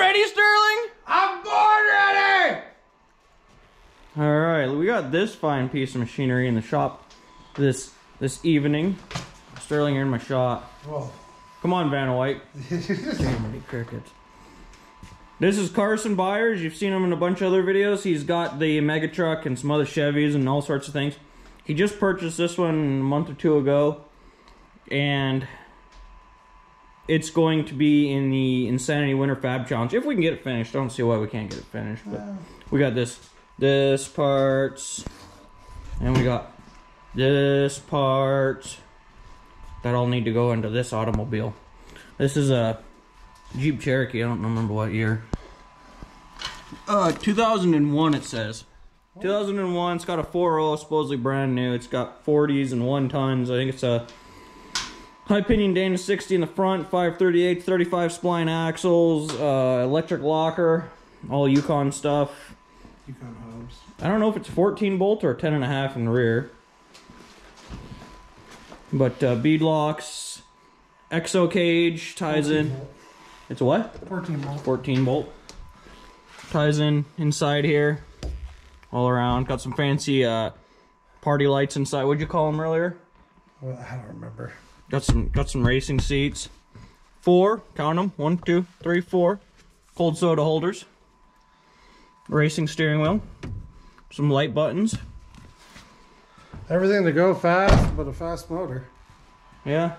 ready, Sterling? I'm born ready! Alright, we got this fine piece of machinery in the shop this evening. Sterling, you're in my shot. Whoa. Come on, Vanna White. Damn, crickets. This is Carson Byers. You've seen him in a bunch of other videos. He's got the Mega Truck and some other Chevys and all sorts of things. He just purchased this one a month or two ago. And it's going to be in the Insanity Winter Fab Challenge. If we can get it finished. I don't see why we can't get it finished. But we got this parts. And we got this part. That all need to go into this automobile. This is a Jeep Cherokee. I don't remember what year. 2001 it says. 2001. It's got a 4.0, supposedly brand new. It's got 40s and 1 tons. I think it's a high pinion Dana 60 in the front, 538, 35 spline axles, electric locker, all Yukon stuff. Yukon hubs. I don't know if it's 14 bolt or 10.5 in the rear. But bead locks, exo cage ties in. Bolt. It's a what? 14 bolt. 14 bolt. Ties in inside here, all around. Got some fancy party lights inside. What'd you call them earlier? Well, I don't remember. Got some racing seats. 4, count them. 1, 2, 3, 4. Cold soda holders. Racing steering wheel. Some light buttons. Everything to go fast, but a fast motor. Yeah.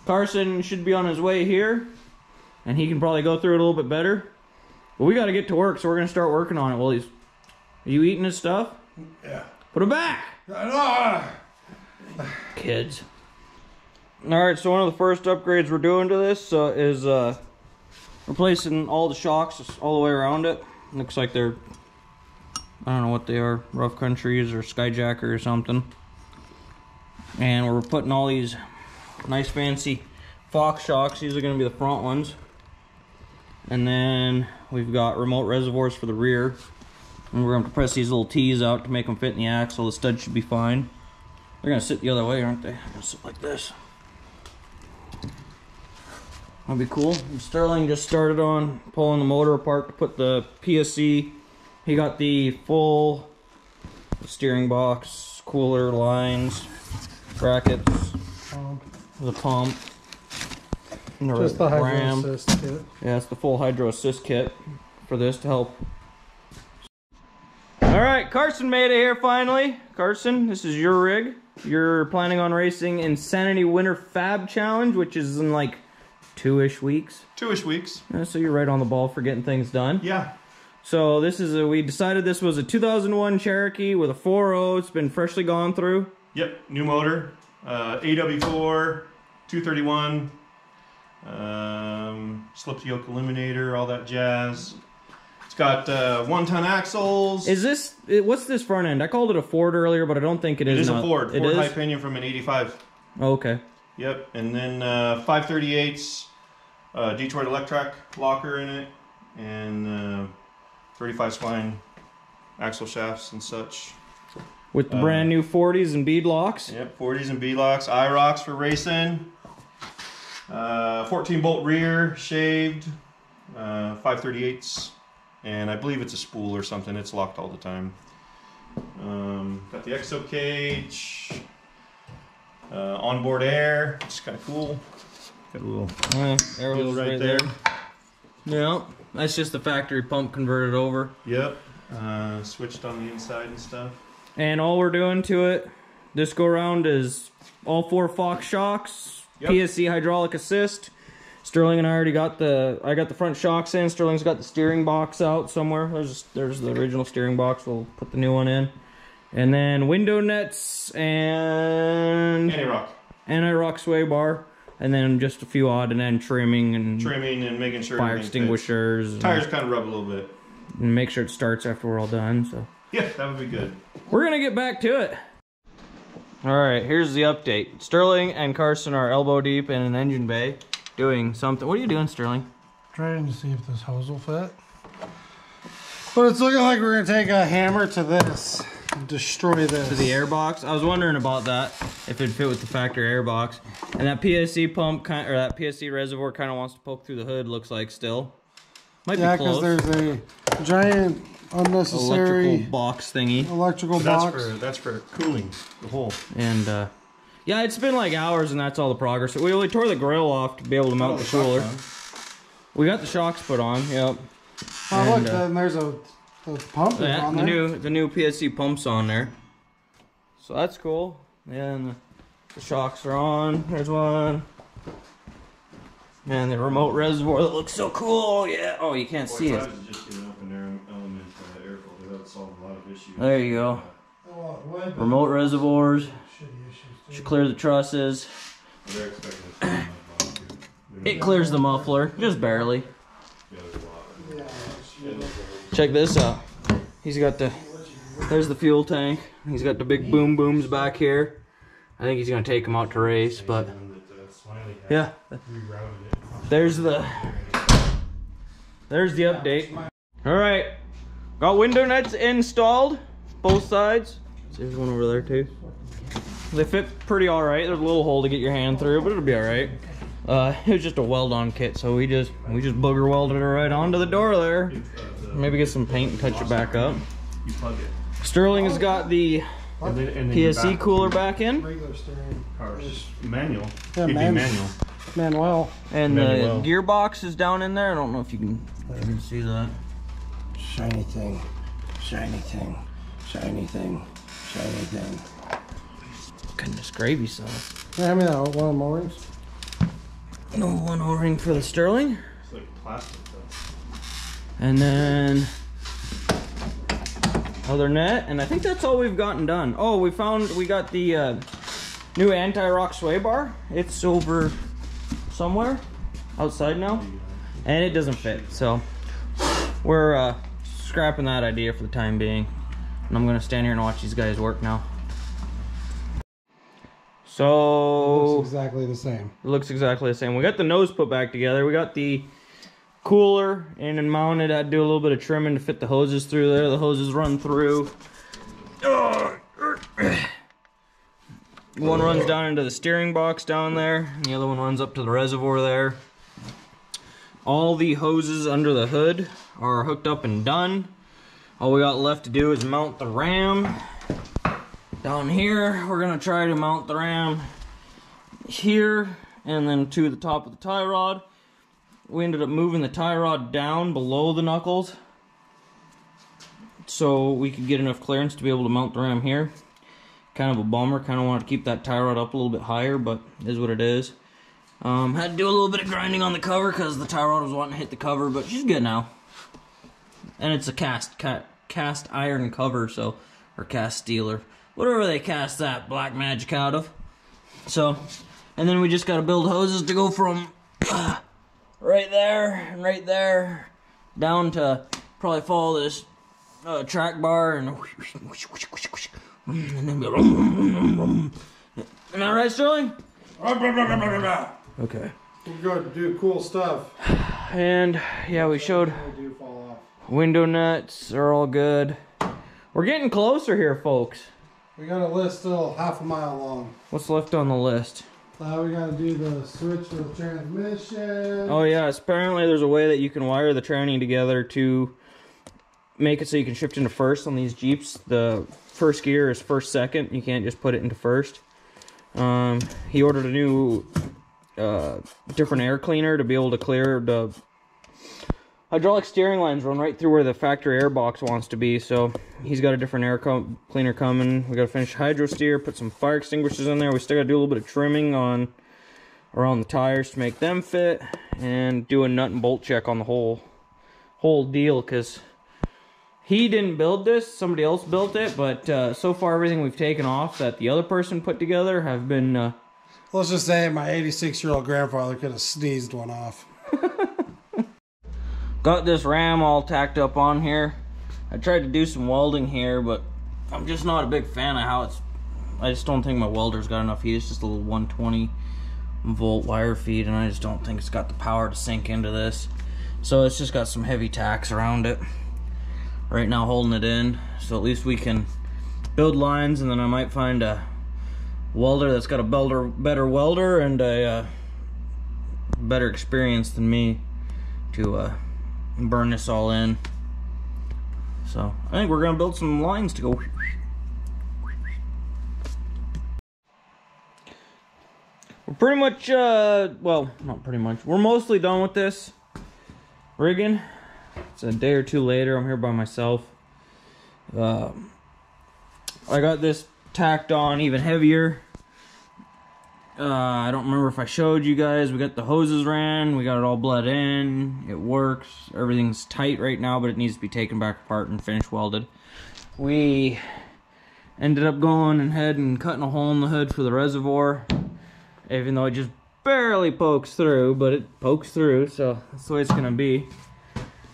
Carson should be on his way here, and he can probably go through it a little bit better. But we got to get to work, so we're going to start working on it while he's... Are you eating his stuff? Yeah. Put it back! Kids. Alright, so one of the first upgrades we're doing to this is replacing all the shocks all the way around it. Looks like they're... I don't know what they are, rough countries or skyjacker or something. And we're putting all these nice fancy Fox shocks. These are going to be the front ones. And then we've got remote reservoirs for the rear. And we're going to press these little T's out to make them fit in the axle. The stud should be fine. They're going to sit the other way, aren't they? They're going to sit like this. That'll be cool. And Sterling just started on pulling the motor apart to put the PSC. He got the full steering box, cooler lines, brackets, the pump, and just the hydro ram. assist kit. Yeah, it's the full hydro assist kit for this to help. All right, Carson made it here finally. Carson, this is your rig. You're planning on racing Insanity Winter Fab Challenge, which is in like 2-ish weeks. 2-ish weeks. So you're right on the ball for getting things done. Yeah. So this is we decided this was a 2001 Cherokee with a 4.0. It's been freshly gone through. Yep, new motor, AW4, 231, slip yoke eliminator, all that jazz. It's got 1-ton axles. Is this, what's this front end? I called it a Ford earlier, but I don't think it is. It is a Ford. It Ford is? high pinion from an 85. Oh, okay. Yep, and then 538s, Detroit Electrac locker in it, and 35 spline axle shafts and such. With the brand new 40s and bead locks. Yep, 40s and bead locks, IROCs for racing. 14 bolt rear, shaved, 538s, and I believe it's a spool or something. It's locked all the time. Got the exo cage, onboard air. It's kind of cool. Got a little air hose right there. Yeah, that's just the factory pump converted over. Yep, switched on the inside and stuff. And all we're doing to it this go around is all 4 Fox shocks, yep. PSC hydraulic assist. Sterling and I already got I got the front shocks in. Sterling's got the steering box out somewhere. There's the original steering box. We'll put the new one in. And then window nets and anti-rock sway bar. And then just a few odd and end trimming and making sure fire extinguishers. Tires kind of rub a little bit. And make sure it starts after we're all done. So yeah, that would be good. We're gonna get back to it. All right, here's the update. Sterling and Carson are elbow deep in an engine bay doing something. What are you doing, Sterling? Trying to see if this hose will fit. But it's looking like we're gonna take a hammer to this. destroy this. to the air box. I was wondering about that, if it'd fit with the factory air box. And that PSC pump, or that PSC reservoir kind of wants to poke through the hood, looks like still. Might be close. Yeah, because there's a giant unnecessary electrical box thingy. Electrical That's box. that's for cooling the hole. And yeah, it's been like hours and that's all the progress. We only tore the grill off to be able to mount the cooler. We got the shocks put on, yep. Oh, and, look, then there's a pump yeah, on there. The new PSC pump's on there. So that's cool. Yeah, and the shocks are on. There's one. And the remote reservoir that looks so cool. Yeah. Oh, you can't see it. Just get an open air element air filter. That would solve a lot of issues. There you go. Remote reservoirs. Should clear the trusses. They're expecting It clears the muffler, just barely. Check this out. He's got there's the fuel tank. He's got the big boom booms back here. I think he's gonna take them out to race, but yeah. There's the update. All right, got window nets installed, both sides. There's one over there too. They fit pretty all right. There's a little hole to get your hand through, but it'll be all right. It was just a weld-on kit, so we just booger welded it right onto the door there. Maybe get some paint and touch it back up. You plug it. Sterling has got the PSC cooler back in. Regular steering. Cars. Manual. Yeah, manual. Manuel. And Manuel. the gearbox is down in there. I don't know if you can see that. Shiny thing. Shiny thing. Shiny thing. Shiny thing. Goodness gravy sauce. Yeah, hand me that one of them O-rings. No one O-ring for the Sterling. It's like plastic though. And then other net, and I think that's all we've gotten done. Oh, we got the new anti-rock sway bar. It's over somewhere outside now, and it doesn't fit, so we're scrapping that idea for the time being, and I'm gonna stand here and watch these guys work now. So Looks exactly the same. it looks exactly the same. We got the nose put back together. We got the cooler in and mounted. I had to do a little bit of trimming to fit the hoses through there. The hoses run through. One runs down into the steering box down there, and the other one runs up to the reservoir there. All the hoses under the hood are hooked up and done. All we got left to do is mount the ram. Down here, we're gonna try to mount the ram here and then to the top of the tie rod. We ended up moving the tie rod down below the knuckles so we could get enough clearance to be able to mount the ram here. Kind of a bummer, kind of wanted to keep that tie rod up a little bit higher, but it is what it is. Had to do a little bit of grinding on the cover because the tie rod was wanting to hit the cover, but she's good now. And it's a cast iron cover, so, or cast steel, or whatever they cast that black magic out of. So, and then we just got to build hoses to go from right there and right there down to probably follow this track bar and then am I right, Sterling? Okay. We're going to do cool stuff. And yeah, we showed They do fall off. window nuts are all good. We're getting closer here, folks. We got a list still half a mile long. What's left on the list? We gotta do the switch to the transmission. Oh yeah, apparently there's a way that you can wire the tranny together to make it so you can shift into first on these Jeeps. The first gear is first second. You can't just put it into first. He ordered a new different air cleaner to be able to clear the hydraulic steering lines run right through where the factory air box wants to be, so he's got a different air cleaner coming. We got to finish hydro steer, put some fire extinguishers in there. We still got to do a little bit of trimming around the tires to make them fit, and do a nut and bolt check on the whole deal, because he didn't build this, somebody else built it, but so far everything we've taken off that the other person put together have been Let's just say my 86-year-old grandfather could have sneezed one off. got this ram all tacked up on here. I tried to do some welding here, but I'm just not a big fan of how it's... I just don't think my welder's got enough heat. It's just a little 120 volt wire feed, and I just don't think it's got the power to sink into this. So it's just got some heavy tacks around it right now holding it in, so at least we can build lines, and then I might find a welder that's got a better welder and a better experience than me to burn this all in. So I think we're gonna build some lines to go. We're pretty much, well, not pretty much. We're mostly done with this rigging. It's a day or two later. I'm here by myself. I got this tacked on even heavier. I don't remember if I showed you guys. We got the hoses ran. We got it all bled in. It works. Everything's tight right now, but it needs to be taken back apart and finish welded. We ended up going ahead and cutting a hole in the hood for the reservoir. Even though it just barely pokes through, but it pokes through, so that's the way it's gonna be.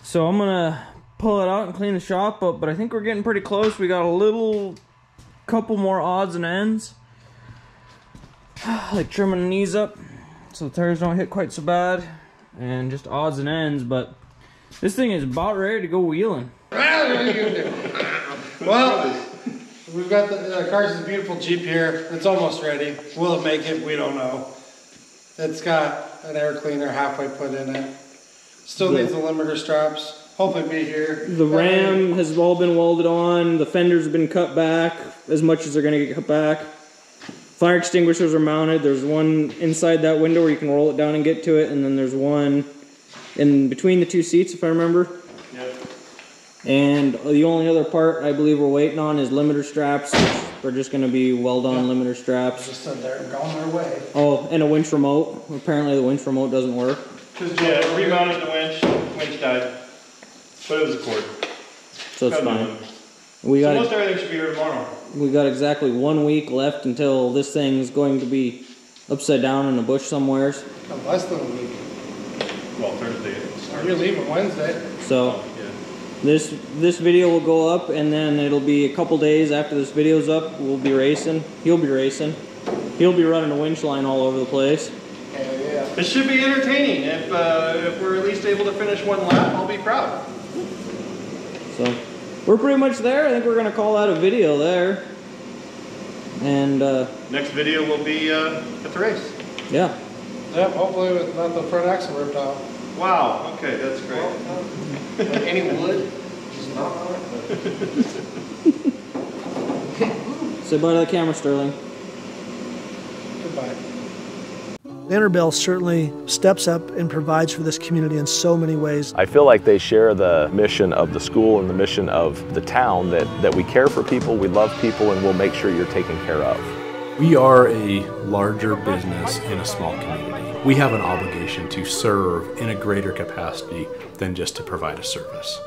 So I'm gonna pull it out and clean the shop up, but I think we're getting pretty close. We got a couple more odds and ends. Like trimming the knees up so the tires don't hit quite so bad, and just odds and ends, but this thing is about ready to go wheeling. Well, we've got the Carson's beautiful Jeep here. It's almost ready. Will it make it? We don't know. It's got an air cleaner halfway put in it. Still needs the limiter straps. Hopefully be here. The ram has all been welded on. The fenders have been cut back as much as they're going to get cut back. Fire extinguishers are mounted. There's one inside that window where you can roll it down and get to it, and then there's one in between the two seats, if I remember. Yep. And the only other part I believe we're waiting on is limiter straps. They're just going to be weld-on limiter straps. Just stood there and gone their way. Oh, and a winch remote. Apparently the winch remote doesn't work. Yeah, remounted the winch died, but it was a cord. So it's fine. So most everything should be here tomorrow. We got exactly 1 week left until this thing's going to be upside down in a bush somewheres. Less than a week. Well, Thursday. You're leaving Wednesday. So this video will go up, and then it'll be a couple days after this video's up. We'll be racing. He'll be racing. He'll be running a winch line all over the place. Yeah. It should be entertaining. If we're at least able to finish one lap, I'll be proud. So we're pretty much there. I think we're gonna call that a video there. And next video will be at the race. Yeah. Yep, hopefully with not the front axle ripped out. Wow, okay, that's great. Like any wood? Just not on it. Say bye to the camera, Sterling. Goodbye. Vanderbilt certainly steps up and provides for this community in so many ways. I feel like they share the mission of the school and the mission of the town, that we care for people, we love people, and we'll make sure you're taken care of. We are a larger business in a small community. We have an obligation to serve in a greater capacity than just to provide a service.